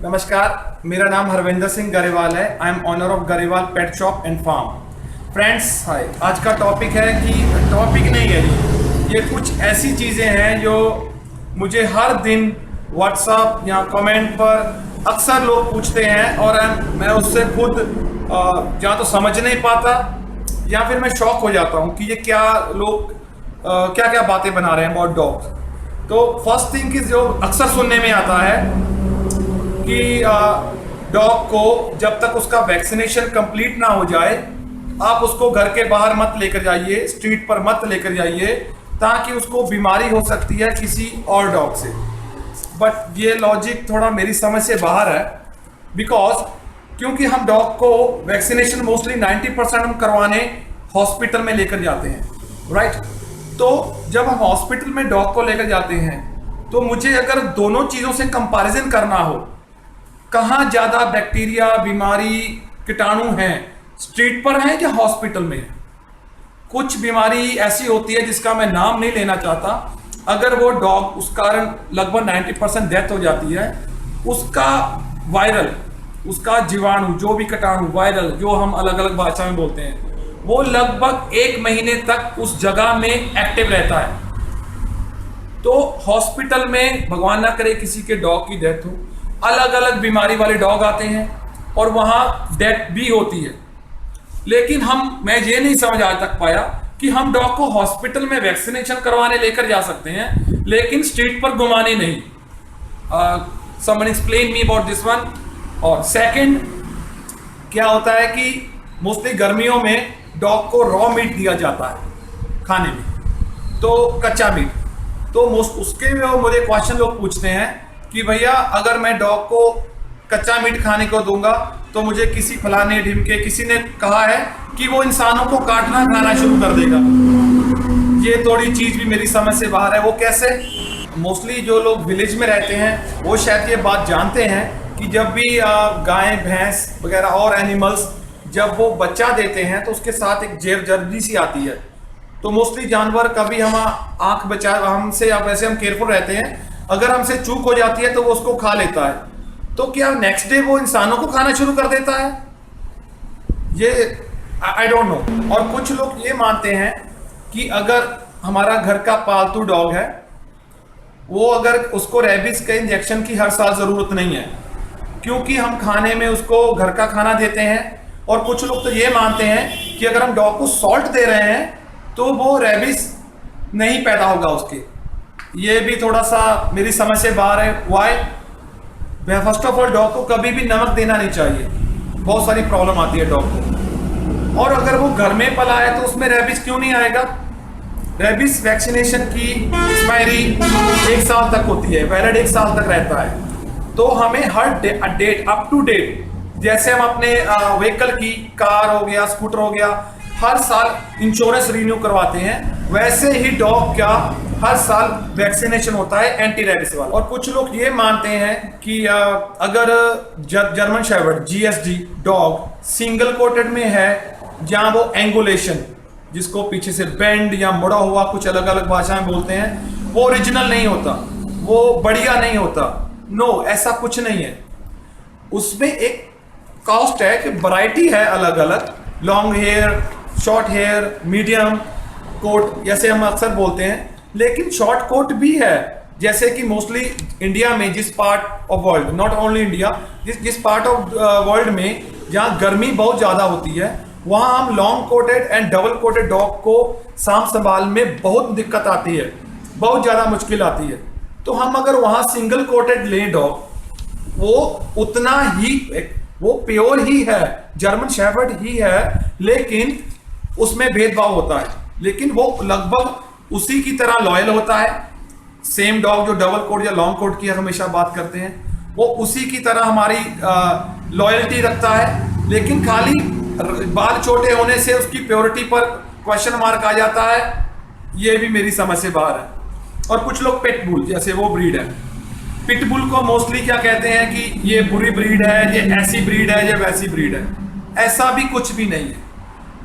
नमस्कार, मेरा नाम हरविंदर सिंह गरेवाल है। I am owner of Grewal pet shop and farm. Friends, hi. आज का टॉपिक है कि टॉपिक नहीं है ये कुछ ऐसी चीज़ें हैं जो मुझे हर दिन व्हाट्सएप या कमेंट पर अक्सर लोग पूछते हैं और मैं उससे खुद या तो समझ नहीं पाता या फिर मैं शॉक हो जाता हूँ कि ये क्या लोग क्या क्या बातें बना रहे हैं अबाउट डॉग्स। तो फर्स्ट थिंग जो अक्सर सुनने में आता है कि डॉग को जब तक उसका वैक्सीनेशन कंप्लीट ना हो जाए आप उसको घर के बाहर मत लेकर जाइए, स्ट्रीट पर मत लेकर जाइए, ताकि उसको बीमारी हो सकती है किसी और डॉग से। बट ये लॉजिक थोड़ा मेरी समझ से बाहर है, बिकॉज क्योंकि हम डॉग को वैक्सीनेशन मोस्टली 90% हम करवाने हॉस्पिटल में लेकर जाते हैं, राइट। तो जब हम हॉस्पिटल में डॉग को लेकर जाते हैं तो मुझे अगर दोनों चीज़ों से कंपैरिजन करना हो, कहाँ ज़्यादा बैक्टीरिया, बीमारी, कीटाणु हैं, स्ट्रीट पर हैं या हॉस्पिटल में। कुछ बीमारी ऐसी होती है जिसका मैं नाम नहीं लेना चाहता, अगर वो डॉग उस कारण लगभग 90% डेथ हो जाती है, उसका वायरल, उसका जीवाणु, जो भी कीटाणु, वायरल जो हम अलग अलग भाषा में बोलते हैं, वो लगभग 1 महीने तक उस जगह में एक्टिव रहता है। तो हॉस्पिटल में भगवान ना करे किसी के डॉग की डेथ हो, अलग अलग बीमारी वाले डॉग आते हैं और वहाँ डेथ भी होती है। लेकिन मैं ये नहीं समझ आज तक पाया कि हम डॉग को हॉस्पिटल में वैक्सीनेशन करवाने लेकर जा सकते हैं लेकिन स्ट्रीट पर घुमाने नहीं। Someone explain me about this one. और सेकंड, क्या होता है कि मोस्टली गर्मियों में डॉग को रॉ मीट दिया जाता है खाने में, तो कच्चा मीट। तो उसके में मुझे क्वेश्चन लोग पूछते हैं कि भैया अगर मैं डॉग को कच्चा मीट खाने को दूंगा तो मुझे किसी फलाने ढिमके किसी ने कहा है कि वो इंसानों को काटना खाना शुरू कर देगा। ये थोड़ी चीज़ भी मेरी समझ से बाहर है। वो कैसे? मोस्टली जो लोग विलेज में रहते हैं वो शायद ये बात जानते हैं कि जब भी गाय, भैंस वगैरह और एनिमल्स जब वो बच्चा देते हैं तो उसके साथ एक जर्दी सी आती है। तो मोस्टली जानवर कभी हम आंख बचा हमसे, या वैसे हम केयरफुल रहते हैं, अगर हमसे चूक हो जाती है तो वो उसको खा लेता है। तो क्या नेक्स्ट डे वो इंसानों को खाना शुरू कर देता है? ये आई डोंट नो। और कुछ लोग ये मानते हैं कि अगर हमारा घर का पालतू डॉग है, वो अगर उसको रेबीज के इंजेक्शन की हर साल ज़रूरत नहीं है, क्योंकि हम खाने में उसको घर का खाना देते हैं। और कुछ लोग तो ये मानते हैं कि अगर हम डॉग को सॉल्ट दे रहे हैं तो वो रेबीज नहीं पैदा होगा उसके। ये भी थोड़ा सा मेरी समझ से बाहर है। Why? First of all, dog को कभी भी नमक देना नहीं चाहिए, बहुत सारी प्रॉब्लम आती है डॉग को। और अगर वो घर में पला है तो उसमें रेबीज क्यों नहीं आएगा? रेबीज वैक्सीनेशन की एक्सपायरी 1 साल तक होती है, वैलिड 1 साल तक रहता है। तो हमें हर डेट, अप टू डेट, जैसे हम अपने व्हीकल की, कार हो गया, स्कूटर हो गया, हर साल इंश्योरेंस रिन्यू करवाते हैं, वैसे ही डॉग का हर साल वैक्सीनेशन होता है एंटी रेबीज वाला। और कुछ लोग ये मानते हैं कि अगर German shepherd GSD dog single coated में है, जहाँ वो एंगुलेशन, जिसको पीछे से बेंड या मुड़ा हुआ, कुछ अलग अलग भाषा में बोलते हैं, वो ओरिजिनल नहीं होता, वो बढ़िया नहीं होता। नो, ऐसा कुछ नहीं है। उसमें एक कॉस्ट है कि वैरायटी है अलग अलग, long hair, short hair, medium coat, जैसे हम अक्सर बोलते हैं। लेकिन शॉर्ट कोट भी है, जैसे कि मोस्टली इंडिया में जिस part of world, not only India, जिस पार्ट ऑफ वर्ल्ड में जहाँ गर्मी बहुत ज़्यादा होती है, वहाँ हम long coated and double coated dog को सांभ संभाल में बहुत दिक्कत आती है, बहुत ज़्यादा मुश्किल आती है। तो हम अगर वहाँ सिंगल कोटेड लें डॉग, वो उतना ही, वो प्योर ही है, जर्मन शेफर्ड ही है, लेकिन उसमें भेदभाव होता है। लेकिन वो लगभग उसी की तरह लॉयल होता है। सेम डॉग जो डबल कोट या लॉन्ग कोट की हमेशा बात करते हैं, वो उसी की तरह हमारी लॉयल्टी रखता है। लेकिन खाली बाल छोटे होने से उसकी प्योरिटी पर क्वेश्चन मार्क आ जाता है, ये भी मेरी समझ से बाहर है। और कुछ लोग पिटबुल, जैसे वो ब्रीड है, पिटबुल को मोस्टली क्या कहते हैं कि ये बुरी ब्रीड है, ये ऐसी ब्रीड है, ये वैसी ब्रीड है। ऐसा भी कुछ भी नहीं है।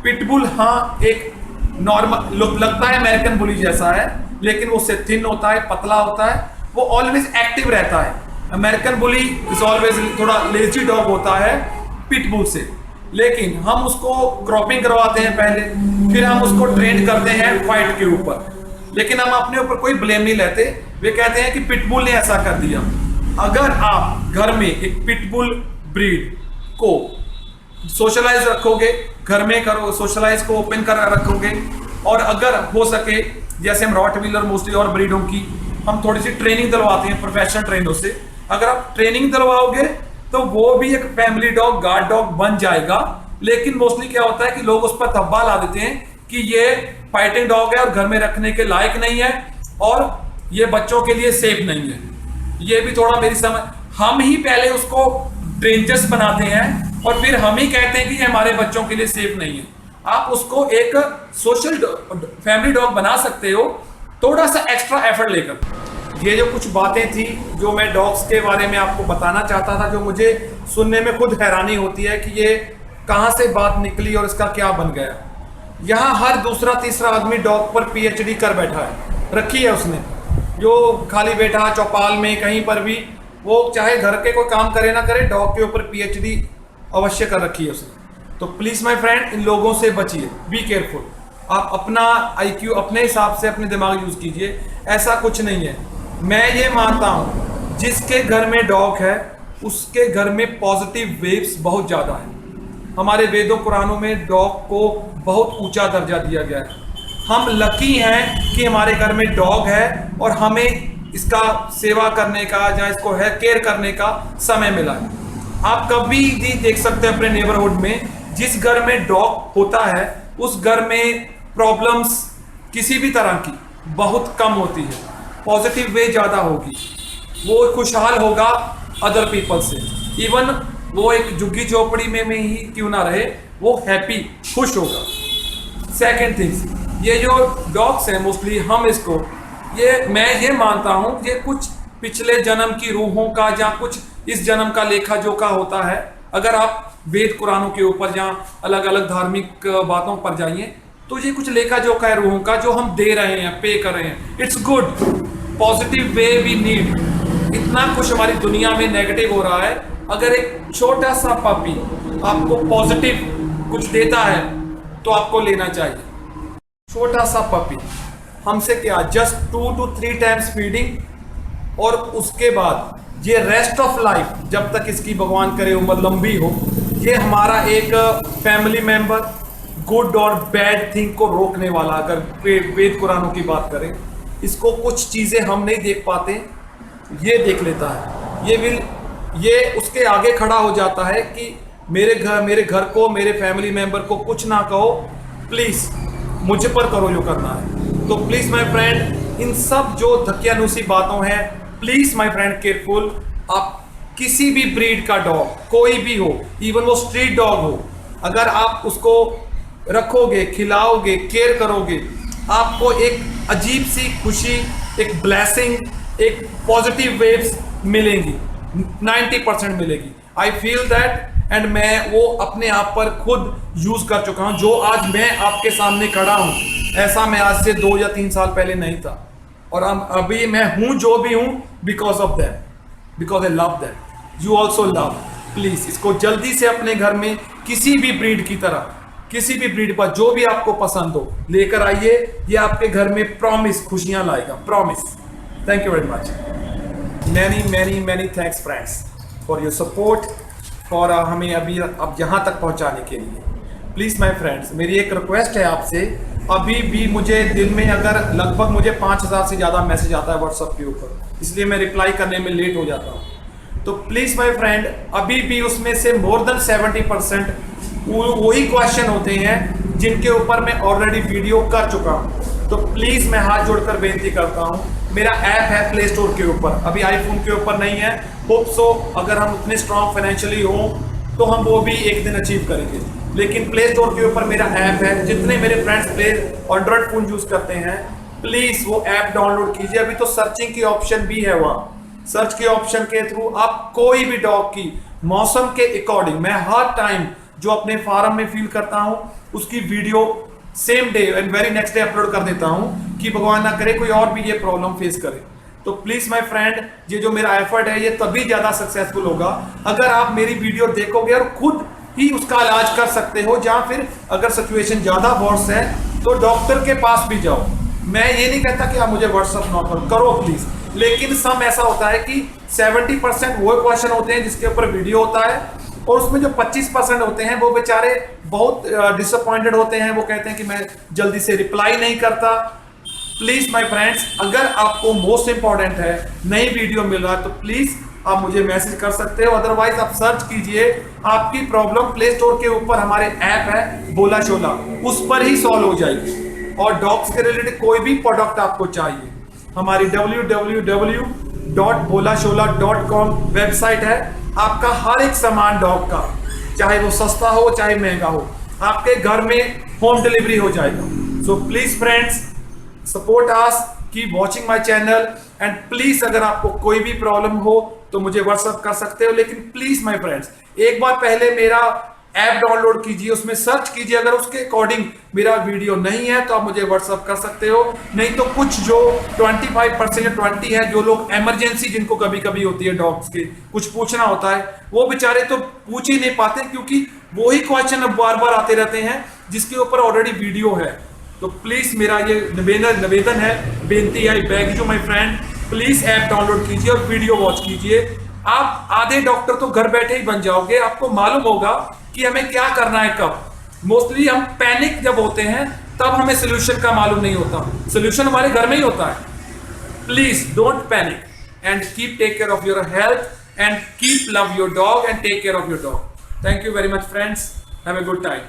पिटबुल हाँ एक नॉर्मल लुक लगता है, अमेरिकन बुली जैसा है, लेकिन वो उससे थिन होता है, पतला होता है, वो ऑलवेज एक्टिव रहता है। अमेरिकन बुली इज ऑलवेज थोड़ा लेजी डॉग होता है पिटबुल से, लेकिन हम उसको क्रॉपिंग करवाते हैं पहले, फिर हम उसको ट्रेन करते हैं फाइट के ऊपर, लेकिन हम अपने ऊपर कोई ब्लेम नहीं लेते। वे कहते हैं कि पिटबुल ने ऐसा कर दिया। अगर आप घर में एक पिटबुल ब्रीड को सोशलाइज रखोगे, घर में करो सोशलाइज को ओपन कर रखोगे, और अगर हो सके जैसे हम रॉटवीलर मोस्टली और ब्रीडों की हम थोड़ी सी ट्रेनिंग दिलवाते हैं प्रोफेशनल ट्रेनर से, अगर आप ट्रेनिंग दिलवाओगे तो वो भी एक फैमिली डॉग, गार्ड डॉग बन जाएगा। लेकिन मोस्टली क्या होता है कि लोग उस पर धब्बा ला देते हैं कि ये फाइटिंग डॉग है और घर में रखने के लायक नहीं है और ये बच्चों के लिए सेफ नहीं है। ये भी थोड़ा मेरी समझ, हम ही पहले उसको डेंजरस बनाते हैं और फिर हम ही कहते हैं कि ये हमारे बच्चों के लिए सेफ नहीं है। आप उसको एक सोशल फैमिली डॉग बना सकते हो थोड़ा सा एक्स्ट्रा एफर्ट लेकर। ये जो कुछ बातें थी जो मैं डॉग्स के बारे में आपको बताना चाहता था, जो मुझे सुनने में खुद हैरानी होती है कि ये कहाँ से बात निकली और इसका क्या बन गया। यहाँ हर दूसरा तीसरा आदमी डॉग पर पीएचडी कर बैठा है, रखी है उसने, जो खाली बैठा चौपाल में कहीं पर भी, वो चाहे घर के कोई काम करे ना करे, डॉग के ऊपर पीएचडी अवश्य कर रखी है उसने। तो प्लीज माय फ्रेंड, इन लोगों से बचिए, बी केयरफुल। आप अपना आईक्यू अपने हिसाब से अपने दिमाग यूज कीजिए, ऐसा कुछ नहीं है। मैं ये मानता हूँ जिसके घर में डॉग है उसके घर में पॉजिटिव वेव्स बहुत ज़्यादा है। हमारे वेदों पुराणों में डॉग को बहुत ऊंचा दर्जा दिया गया है। हम लकी हैं कि हमारे घर में डॉग है और हमें इसका सेवा करने का या इसको हेयर केयर करने का समय मिला है। आप कभी भी देख सकते हैं अपने नेबरहुड में, जिस घर में डॉग होता है उस घर में प्रॉब्लम्स किसी भी तरह की बहुत कम होती है, पॉजिटिव वे ज़्यादा होगी, वो खुशहाल होगा अदर पीपल से। इवन वो एक झुग्गी झोपड़ी में ही क्यों ना रहे, वो हैप्पी खुश होगा। सेकेंड थिंग्स, ये जो डॉग्स हैं मोस्टली हम इसको मैं ये मानता हूँ ये कुछ पिछले जन्म की रूहों का या कुछ इस जन्म का लेखा जोखा होता है। अगर आप वेद कुरानों के ऊपर या अलग अलग धार्मिक बातों पर जाइए तो ये कुछ लेखा जोखा है रूहों का, जो हम दे रहे हैं, पे कर रहे हैं। It's good, positive way we need. इतना कुछ हमारी दुनिया में नेगेटिव हो रहा है, अगर एक छोटा सा पपी आपको पॉजिटिव कुछ देता है तो आपको लेना चाहिए। छोटा सा पपी हमसे क्या, जस्ट 2 to 3 टाइम्स फीडिंग, और उसके बाद ये रेस्ट ऑफ लाइफ जब तक इसकी भगवान करे उम्र लंबी हो, ये हमारा एक फैमिली मेंबर गुड और बैड थिंग को रोकने वाला। अगर वेद कुरानों की बात करें, इसको कुछ चीज़ें हम नहीं देख पाते, ये देख लेता है। ये उसके आगे खड़ा हो जाता है कि मेरे घर को, मेरे फैमिली मेंबर को कुछ ना कहो, प्लीज़ मुझ पर करो जो करना है। तो प्लीज़ माय फ्रेंड, इन सब जो धक्यानुसी बातों हैं, प्लीज़ माय फ्रेंड केयरफुल। आप किसी भी ब्रीड का डॉग कोई भी हो, इवन वो स्ट्रीट डॉग हो, अगर आप उसको रखोगे, खिलाओगे, केयर करोगे, आपको एक अजीब सी खुशी, एक ब्लेसिंग, एक पॉजिटिव वेव्स मिलेंगी, 90% मिलेगी। आई फील दैट, एंड मैं वो अपने आप पर खुद यूज कर चुका हूँ। जो आज मैं आपके सामने खड़ा हूँ, ऐसा मैं आज से 2 या 3 साल पहले नहीं था, और अभी मैं हूँ जो भी हूँ because of that, because I love that, you also love. Please इसको जल्दी से अपने घर में किसी भी ब्रीड की तरह, किसी भी ब्रीड पर जो भी आपको पसंद हो लेकर आइए। ये आपके घर में प्रॉमिस खुशियां लाएगा, promise. Thank you very much, many thanks friends for your support, for हमें अभी अब यहाँ तक पहुँचाने के लिए। प्लीज़ माय फ्रेंड्स, मेरी एक रिक्वेस्ट है आपसे, अभी भी मुझे दिन में अगर लगभग मुझे 5000 से ज़्यादा मैसेज आता है व्हाट्सएप के ऊपर, इसलिए मैं रिप्लाई करने में लेट हो जाता हूँ। तो प्लीज़ माय फ्रेंड, अभी भी उसमें से मोर देन 70% वही क्वेश्चन होते हैं जिनके ऊपर मैं ऑलरेडी वीडियो कर चुका हूँ। तो प्लीज़ मैं हाथ जोड़कर बेनती करता हूँ, मेरा ऐप है प्ले स्टोर के ऊपर, अभी आईफोन के ऊपर नहीं है। होप सो अगर हम उतने स्ट्रॉन्ग फाइनेंशियली हों तो हम वो भी एक दिन अचीव करेंगे। लेकिन प्ले स्टोर के ऊपर मेरा ऐप है, जितने मेरे friends play Android phone use करते हैं, प्लीज़ वो ऐप डाउनलोड कीजिए। अभी तो सर्चिंग की ऑप्शन भी है, वहाँ सर्च के ऑप्शन के थ्रू आप कोई भी डॉग की मौसम के अकॉर्डिंग, मैं हर टाइम जो अपने फार्म में फील करता हूँ उसकी video same day and very next day upload कर देता हूँ कि भगवान ना करे कोई और भी ये प्रॉब्लम फेस करे। तो प्लीज माय फ्रेंड, ये जो मेरा एफर्ट है ये तभी ज्यादा सक्सेसफुल होगा अगर आप मेरी वीडियो देखोगे और खुद ही उसका इलाज कर सकते हो, या फिर अगर सिचुएशन ज्यादा वर्स है तो डॉक्टर के पास भी जाओ। मैं ये नहीं कहता कि आप मुझे व्हाट्सएप नॉट करो प्लीज, लेकिन सम ऐसा होता है कि 70% वो क्वेश्चन होते हैं जिसके ऊपर वीडियो होता है, और उसमें जो 25% होते हैं वो बेचारे बहुत डिसअपॉइंटेड होते हैं। वो कहते हैं कि मैं जल्दी से रिप्लाई नहीं करता। प्लीज माय फ्रेंड्स, अगर आपको मोस्ट इंपॉर्टेंट है नई वीडियो मिल रहा है तो प्लीज आप मुझे मैसेज कर सकते हो, अदरवाइज आप सर्च कीजिए। आपकी प्रॉब्लम प्ले स्टोर के ऊपर हमारे ऐप है बोला शोला, उस पर ही सॉल्व हो जाएगी। और डॉग्स के रिलेटेड कोई भी प्रोडक्ट आपको चाहिए, हमारी www.bolashola.com वेबसाइट है। आपका हर एक सामान डॉग का, चाहे वो सस्ता हो चाहे महंगा हो, आपके घर में होम डिलीवरी हो जाएगा। So please friends, support us, keep watching my channel, and please अगर आपको कोई भी प्रॉब्लम हो तो मुझे व्हाट्सएप कर सकते हो। लेकिन प्लीज माय फ्रेंड्स, एक बार पहले मेरा ऐप डाउनलोड कीजिए, उसमें सर्च कीजिए, अगर उसके अकॉर्डिंग मेरा वीडियो नहीं है तो आप मुझे व्हाट्सएप कर सकते हो। नहीं तो कुछ जो 25% या 20 है, जो लोग इमरजेंसी जिनको कभी कभी होती है डॉग्स के कुछ पूछना होता है, वो बेचारे तो पूछ ही नहीं पाते, क्योंकि वो ही क्वेश्चन अब बार बार आते रहते हैं जिसके ऊपर ऑलरेडी वीडियो है। तो प्लीज मेरा ये निवेदन है, बेनती है, beg you my friend, please app download कीजिए और वीडियो वॉच कीजिए। आप आधे डॉक्टर तो घर बैठे ही बन जाओगे। आपको मालूम होगा कि हमें क्या करना है कब। मोस्टली हम पैनिक जब होते हैं तब हमें सोल्यूशन का मालूम नहीं होता, सोल्यूशन हमारे घर में ही होता है। Please don't panic and keep take care of your health and keep love your dog and take care of your dog. Thank you very much friends, have a good time.